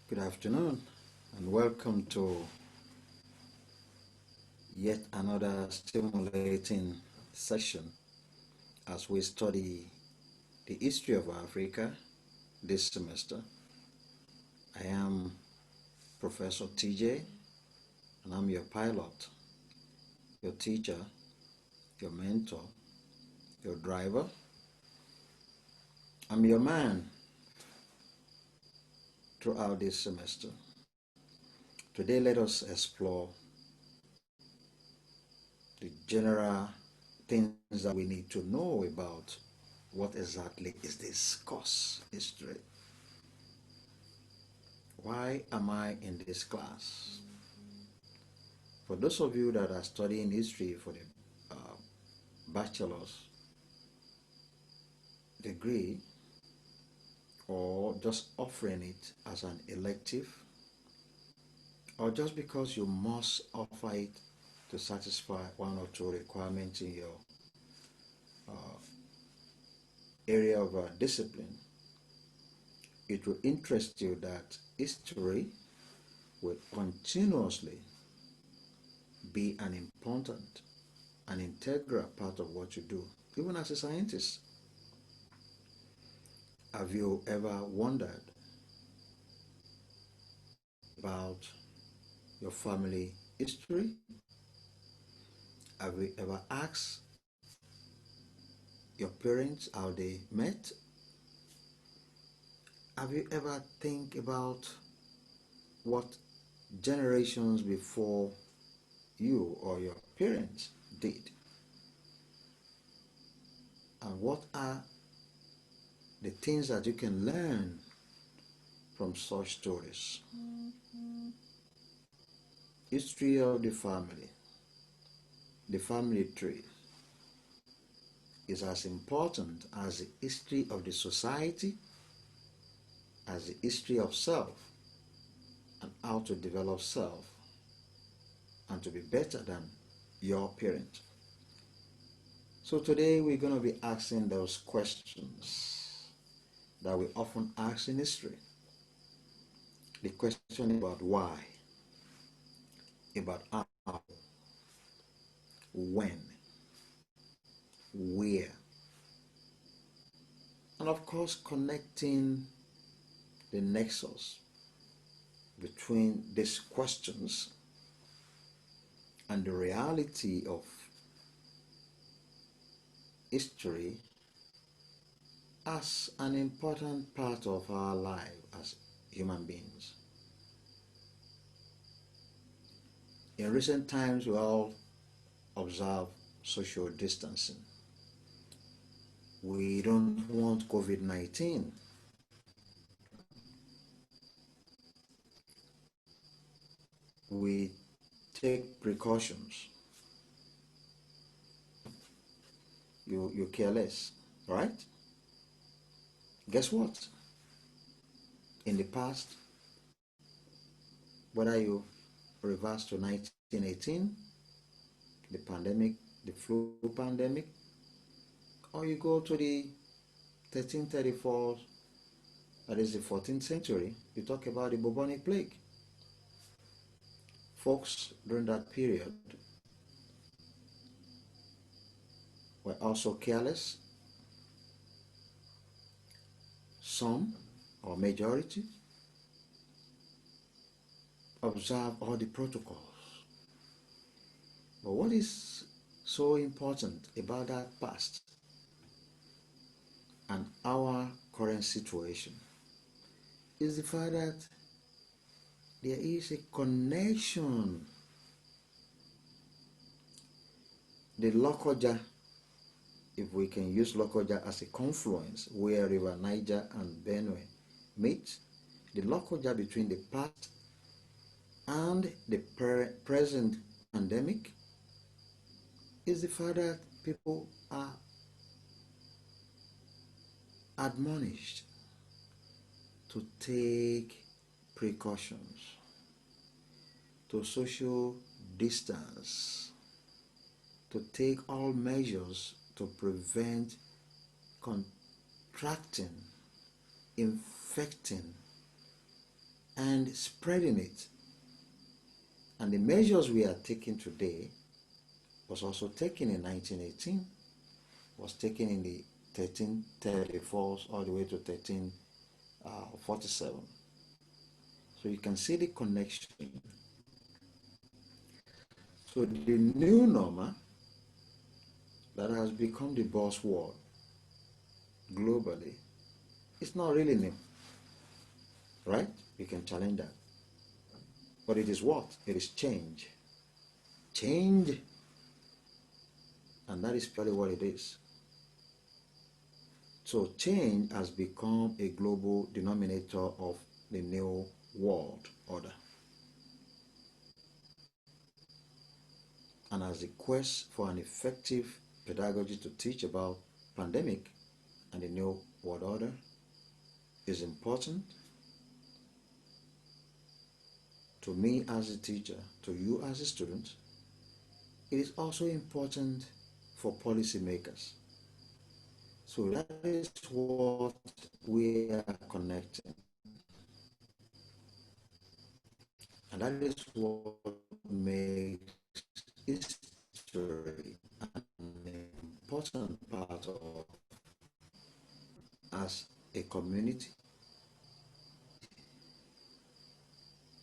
Good afternoon and welcome to yet another stimulating session as we study the history of Africa this semester. I am Professor TJ and I'm your pilot, your teacher, your mentor, your driver. I'm your man throughout this semester. Today let us explore the general things that we need to know about what exactly is this course, history. Why am I in this class? For those of you that are studying history for the bachelor's degree or just offering it as an elective or just because you must offer it to satisfy one or two requirements in your area of discipline, it will interest you that history will continuously be an important, an integral part of what you do, even as a scientist. Have you ever wondered about your family history? Have you ever asked your parents how they met? Have you ever think about what generations before you or your parents did? And what are the things that you can learn from such stories? History of the family tree, is as important as the history of the society, as the history of self, and how to develop self and to be better than your parent. So today we're going to be asking those questions that we often ask in history. The question about why, about how, when, where, and of course connecting the nexus between these questions and the reality of history as an important part of our life as human beings. In recent times, we all observe social distancing. We don't want COVID-19. We take precautions. You care less, right? Guess what? In the past, whether you reverse to 1918, the pandemic, the flu pandemic, or you go to the 1334, that is the 14th century, you talk about the bubonic plague. Folks during that period were also careless. Some, or majority, observe all the protocols. But what is so important about that past and our current situation is the fact that there is a connection. The Lokoja, if we can use Lokoja as a confluence where River Niger and Benue meet, the Lokoja between the past and the present pandemic is the fact that people are admonished to take precautions, to social distance, to take all measures to prevent contracting, infecting and spreading it. And the measures we are taking today was also taken in 1918, was taken in the 1334s all the way to 1347. So you can see the connection. So the new normal that has become the buzzword globally, it's not really new, right? We can challenge that. But it is what? It is change. Change, and that is purely what it is. So change has become a global denominator of the new world order. And as the quest for an effective pedagogy to teach about pandemic and the new world order is important, to me as a teacher, to you as a student, it is also important for policymakers. So that is what we are connecting. And that is what makes history an important part of as a community,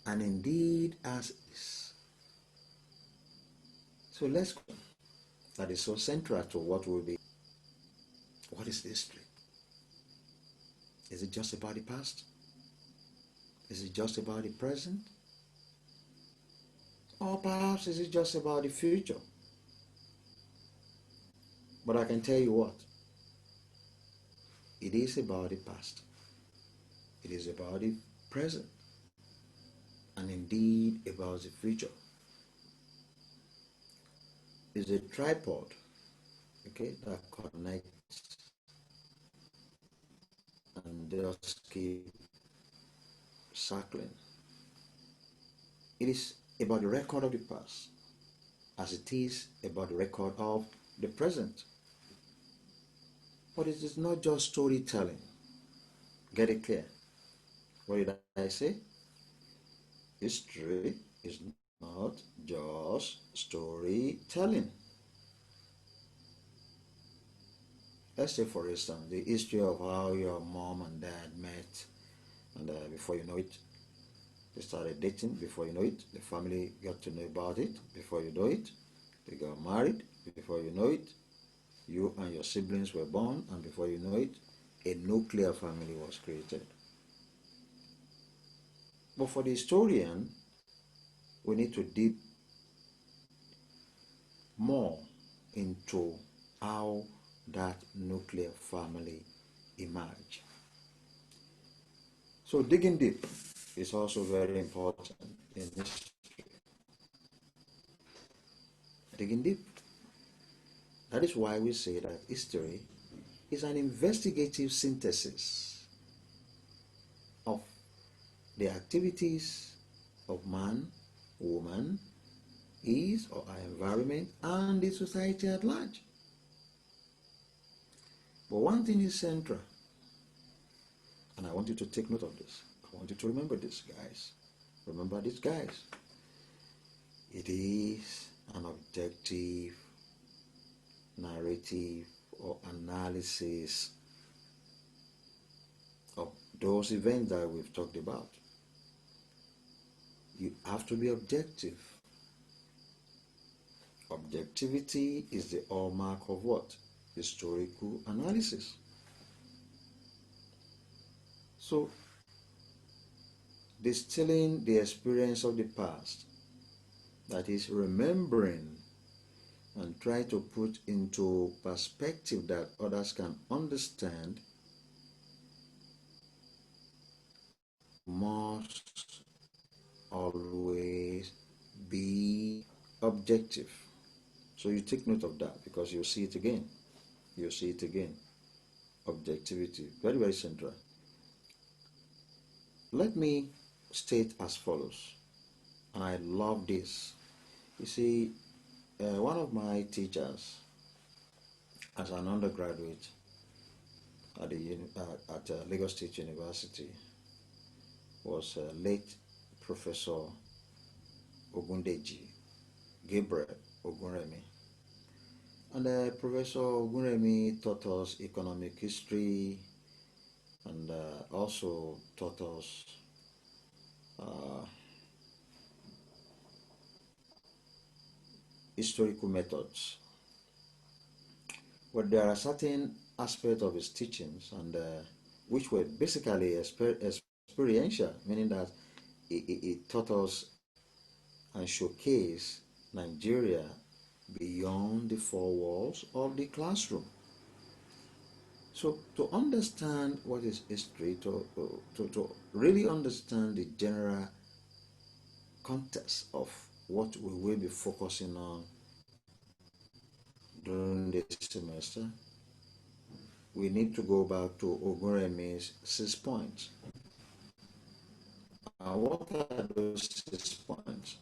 and indeed as is. So let's go. That is so central to what will be. What is history? Is it just about the past? Is it just about the present? Or perhaps is it just about the future? But I can tell you what, it is about the past. It is about the present. And indeed about the future. It's a tripod, okay, that connects and just keep circling. It is about the record of the past as it is about the record of the present. But it is not just storytelling. Get it clear. What did I say? History is not just storytelling. Let's say, for instance, the history of how your mom and dad met, and before you know it, they started dating. Before you know it, the family got to know about it. Before you know it, they got married. Before you know it, you and your siblings were born, and before you know it, a nuclear family was created. But for the historian, we need to dig more into how that nuclear family emerged. So digging deep is also very important in history. Digging deep. That is why we say that history is an investigative synthesis of the activities of man, woman, his or her environment, and the society at large. But one thing is central, and I want you to take note of this. I want you to remember this, guys. Remember this, guys. It is an objective narrative or analysis of those events that we've talked about. You have to be objective. Objectivity is the hallmark of what? Historical analysis. So, distilling the experience of the past, that is, remembering and try to put into perspective that others can understand, must always be objective. So you take note of that because you'll see it again. You'll see it again. Objectivity, very, very central. Let me state as follows, and I love this. You see, one of my teachers, as an undergraduate at Lagos State University, was late Professor Ogundeji Gabriel Ogunremi. And Professor Ogunremi taught us economic history and also taught us uh, historical methods. But there are certain aspects of his teachings and which were basically experiential, meaning that it taught us and showcased Nigeria beyond the four walls of the classroom. So to understand what is history, to really understand the general context of what we will be focusing on during this semester, we need to go back to Ogunremi's 6 points. What are those 6 points?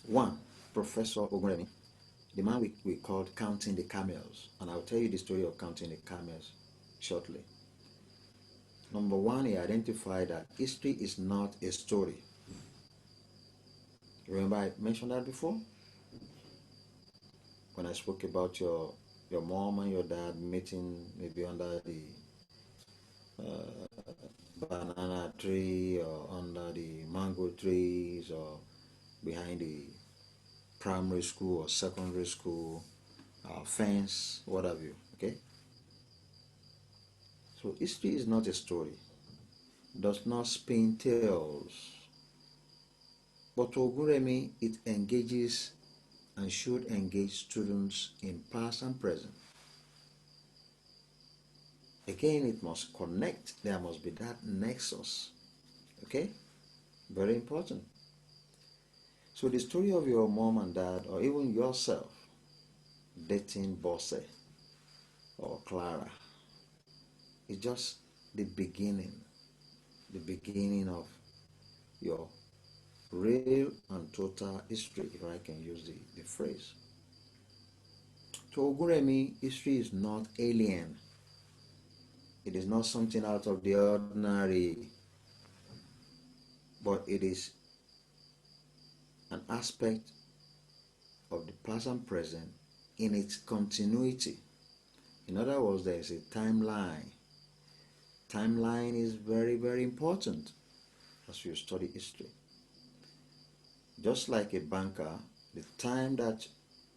One, Professor Ogunremi, the man we called Counting the Camels, and I'll tell you the story of Counting the Camels shortly. Number one, he identified that history is not a story. Remember I mentioned that before? When I spoke about your mom and your dad meeting maybe under the banana tree or under the mango trees or behind the primary school or secondary school fence, what have you, okay? So history is not a story, does not spin tales. But to Ogunremi, it engages and should engage students in past and present. Again, it must connect. There must be that nexus. Okay? Very important. So the story of your mom and dad, or even yourself, dating Bosse or Clara, is just the beginning of your real and total history, if I can use the phrase. To Ogunremi, history is not alien. It is not something out of the ordinary, but it is an aspect of the past and present in its continuity. In other words, there is a timeline. Timeline is very, very important as you study history. Just like a banker, the time that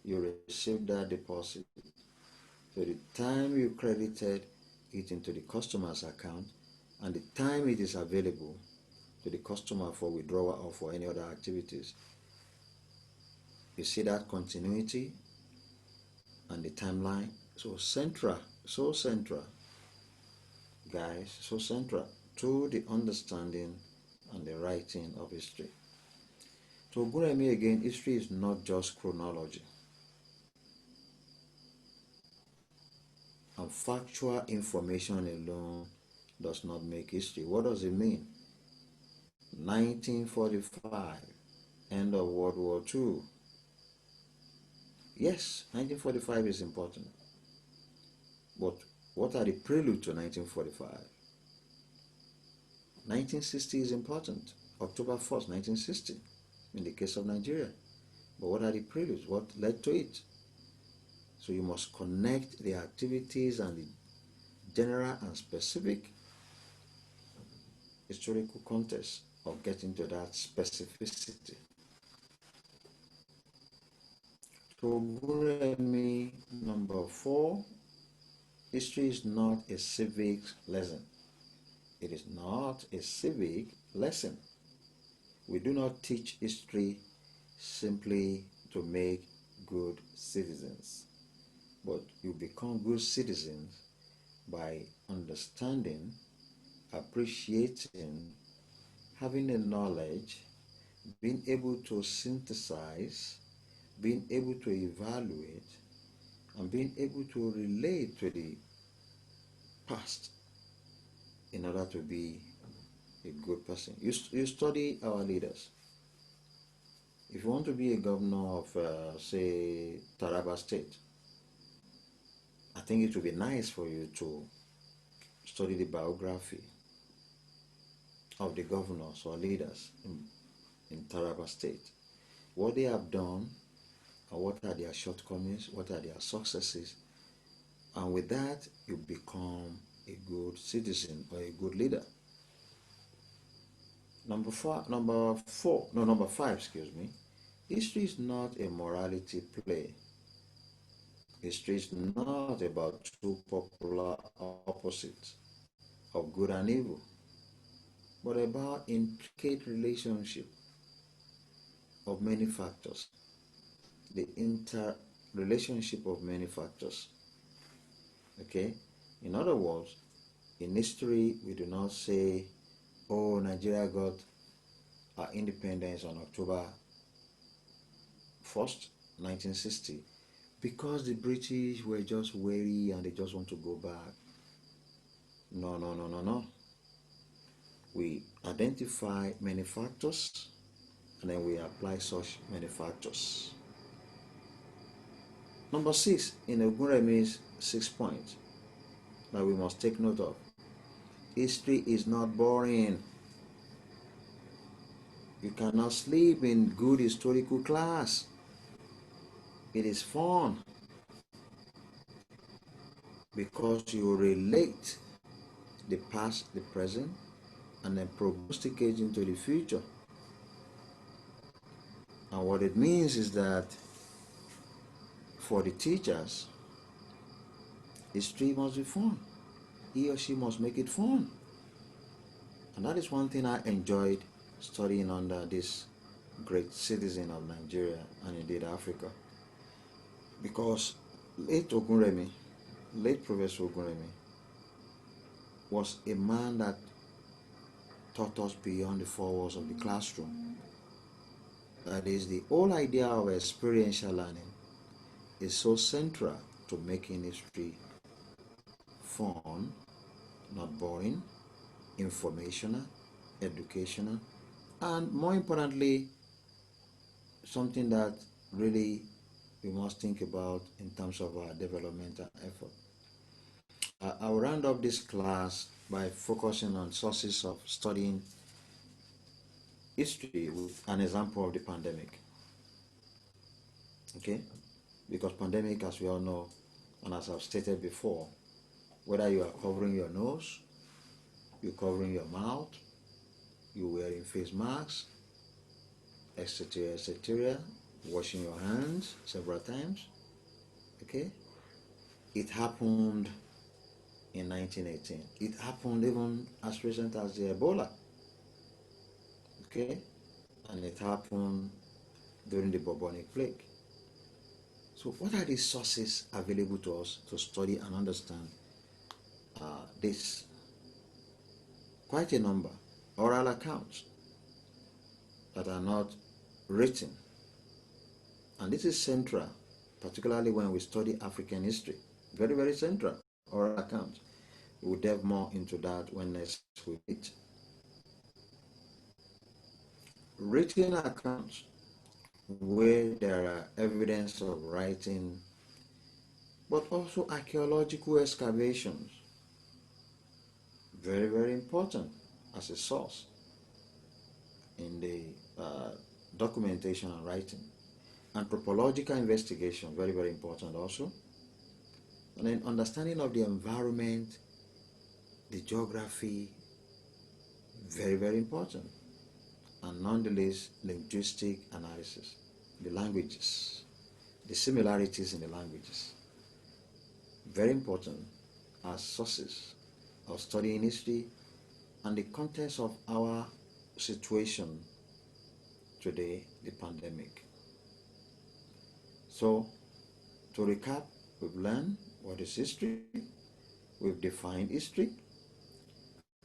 you received that deposit, so the time you credited it into the customer's account, and the time it is available to the customer for withdrawal or for any other activities. You see that continuity and the timeline. So central, guys, so central to the understanding and the writing of history. To Ogunremi again, history is not just chronology. And factual information alone does not make history. What does it mean? 1945, end of World War II. Yes, 1945 is important. But what are the prelude to 1945? 1960 is important. October 1st, 1960, in the case of Nigeria. But what are the preludes? What led to it? So you must connect the activities and the general and specific historical context of getting to that specificity. So Ogunremi, number 4, history is not a civic lesson. It is not a civic lesson. We do not teach history simply to make good citizens, but you become good citizens by understanding, appreciating, having a knowledge, being able to synthesize, being able to evaluate, and being able to relate to the past in order to be a good person. You study our leaders. If you want to be a governor of, say, Taraba State, I think it would be nice for you to study the biography of the governors or leaders in Taraba State, what they have done, and what are their shortcomings, what are their successes, and with that, you become a good citizen or a good leader. Number five, excuse me. History is not a morality play. History is not about two popular opposites of good and evil, but about intricate relationship of many factors, the interrelationship of many factors. Okay? In other words, in history, we do not say, oh, Nigeria got our independence on October 1st, 1960, because the British were just weary and they just want to go back. No, no, no, no, no. We identify many factors and then we apply such many factors. Number 6 in Ogunremi's 6 points that we must take note of. History is not boring. You cannot sleep in good historical class. It is fun because you relate the past, the present, and then prognosticate into the future. And what it means is that for the teachers, history must be fun. He or she must make it fun. And that is one thing I enjoyed studying under this great citizen of Nigeria and indeed Africa. Because late Professor Ogunremi, was a man that taught us beyond the four walls of the classroom. That is, the whole idea of experiential learning is so central to making history fun, not boring, informational, educational, and more importantly, something that really we must think about in terms of our developmental effort. I'll round up this class by focusing on sources of studying history with an example of the pandemic. Okay? Because pandemic, as we all know, and as I've stated before, whether you are covering your nose, you're covering your mouth, you're wearing face masks, etc., etc., washing your hands several times, okay? It happened in 1918. It happened even as recent as the Ebola, okay? And it happened during the bubonic plague. So what are the sources available to us to study and understand this? Quite a number. Oral accounts that are not written. And this is central, particularly when we study African history. Very, very central. Oral accounts. We'll delve more into that when next we meet. Written accounts where there are evidence of writing, but also archaeological excavations. Very, very important as a source in the documentation and writing. Anthropological investigation, very, very important also. And then understanding of the environment, the geography, very, very important. And nonetheless, linguistic analysis, the languages, the similarities in the languages, very important as sources of studying history and the context of our situation today, the pandemic. So, to recap, we've learned what is history, we've defined history,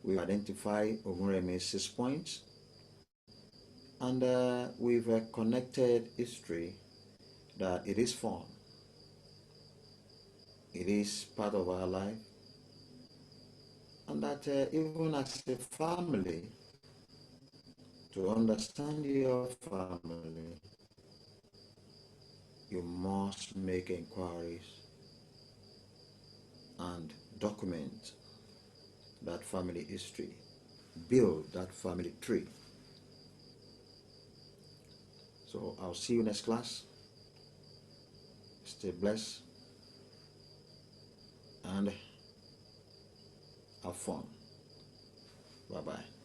we've identified Ogunremi's 6 points, and we've connected history that it is fun, it is part of our life, and that even as a family, to understand your family, you must make inquiries and document that family history, build that family tree. So I'll see you next class. Stay blessed and have fun. Bye-bye.